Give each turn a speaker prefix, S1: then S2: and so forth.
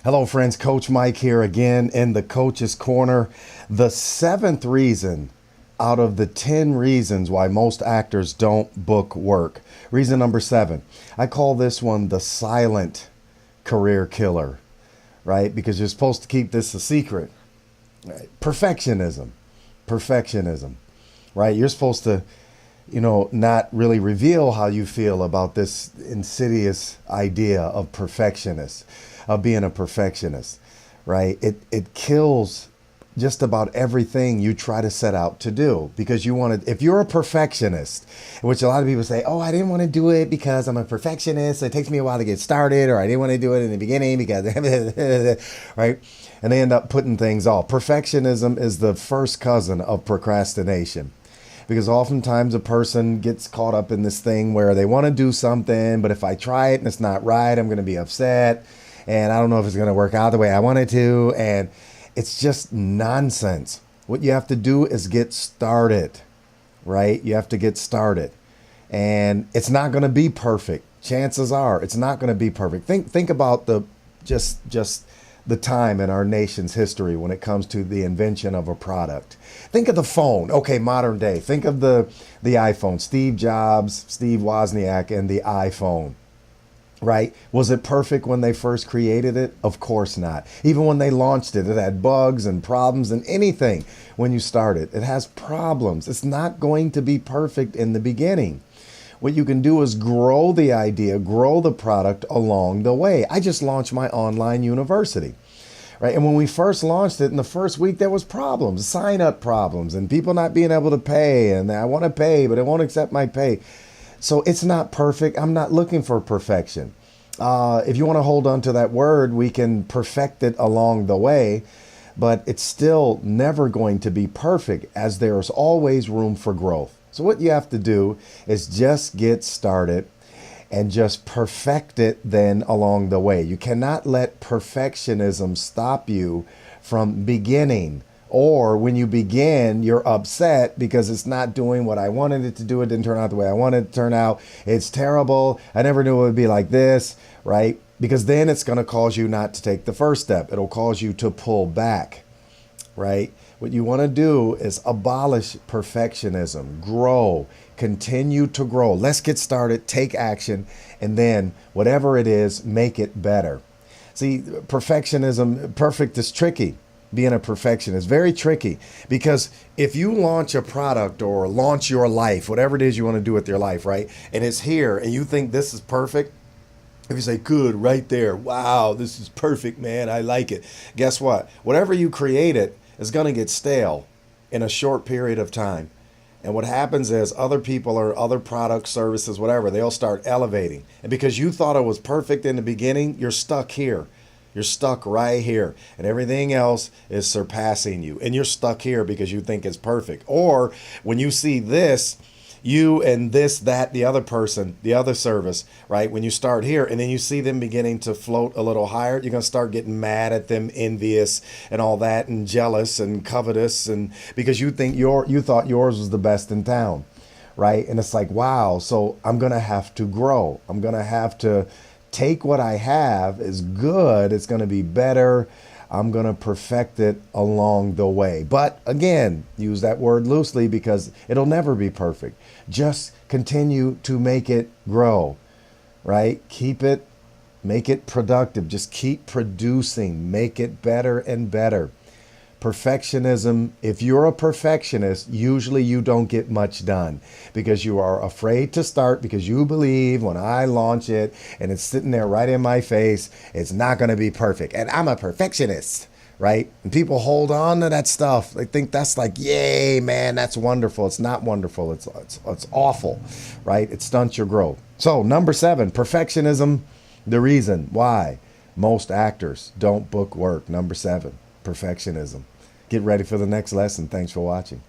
S1: Hello, friends. Coach Mike here again in the Coach's Corner. The seventh reason out of the 10 reasons why most actors don't book work. Reason number 7. I call this one the silent career killer, right? Because you're supposed to keep this a secret. Right? Perfectionism, right? You're supposed to, not really reveal how you feel about this insidious idea of perfectionist, of being a perfectionist, right? It kills just about everything you try to set out to do because you want to, if you're a perfectionist, which a lot of people say, oh, I didn't want to do it because I'm a perfectionist. So it takes me a while to get started, or I didn't want to do it in the beginning because, right? And they end up putting things off. Perfectionism is the first cousin of procrastination. Because oftentimes a person gets caught up in this thing where they want to do something, but if I try it and it's not right, I'm going to be upset. And I don't know if it's going to work out the way I want it to. And it's just nonsense. What you have to do is get started, right? You have to get started. And it's not going to be perfect. Chances are it's not going to be perfect. Think about the just the time in our nation's history when it comes to the invention of a product. Think of the phone. Okay, modern day. Think of the iPhone. Steve Jobs, Steve Wozniak, and the iPhone. Right? Was it perfect when they first created it? Of course not. Even when they launched it, it had bugs and problems and anything when you start it. It has problems. It's not going to be perfect in the beginning. What you can do is grow the idea, grow the product along the way. I just launched my online university, right? And when we first launched it, in the first week, there was problems, sign-up problems, and people not being able to pay. And I want to pay, but it won't accept my pay. So it's not perfect. I'm not looking for perfection. If you want to hold on to that word, we can perfect it along the way, but it's still never going to be perfect, as there's always room for growth. So what you have to do is just get started and just perfect it then along the way. You cannot let perfectionism stop you from beginning. Or when you begin, you're upset because it's not doing what I wanted it to do. It didn't turn out the way I wanted it to turn out. It's terrible. I never knew it would be like this, right? Because then it's going to cause you not to take the first step. It'll cause you to pull back, right? What you want to do is abolish perfectionism, grow, continue to grow. Let's get started, take action, and then whatever it is, make it better. See, perfectionism, perfect is tricky. Being a perfectionist, very tricky, because if you launch a product or launch your life, whatever it is you want to do with your life, right? And it's here and you think this is perfect. If you say, good, right there, wow, this is perfect, man, I like it. Guess what? Whatever you created is going to get stale in a short period of time. And what happens is other people or other products, services, whatever, they'll start elevating. And because you thought it was perfect in the beginning, you're stuck here. You're stuck right here, and everything else is surpassing you. And you're stuck here because you think it's perfect. Or when you see this, you and this, that, the other person, the other service, right? When you start here and then you see them beginning to float a little higher, you're going to start getting mad at them, envious and all that, and jealous and covetous, and because you think you thought yours was the best in town, right? And it's like, wow, so I'm going to have to grow. I'm going to have to take what I have is good. It's going to be better. I'm going to perfect it along the way. But again, use that word loosely because it'll never be perfect. Just continue to make it grow, right? Keep it, make it productive. Just keep producing, make it better and better. Perfectionism, if you're a perfectionist, usually you don't get much done because you are afraid to start because you believe when I launch it and it's sitting there right in my face, it's not going to be perfect. And I'm a perfectionist, right? And people hold on to that stuff. They think that's like, yay, man, that's wonderful. It's not wonderful. It's awful, right? It stunts your growth. So number 7, perfectionism, the reason why most actors don't book work. Number 7, perfectionism. Get ready for the next lesson. Thanks for watching.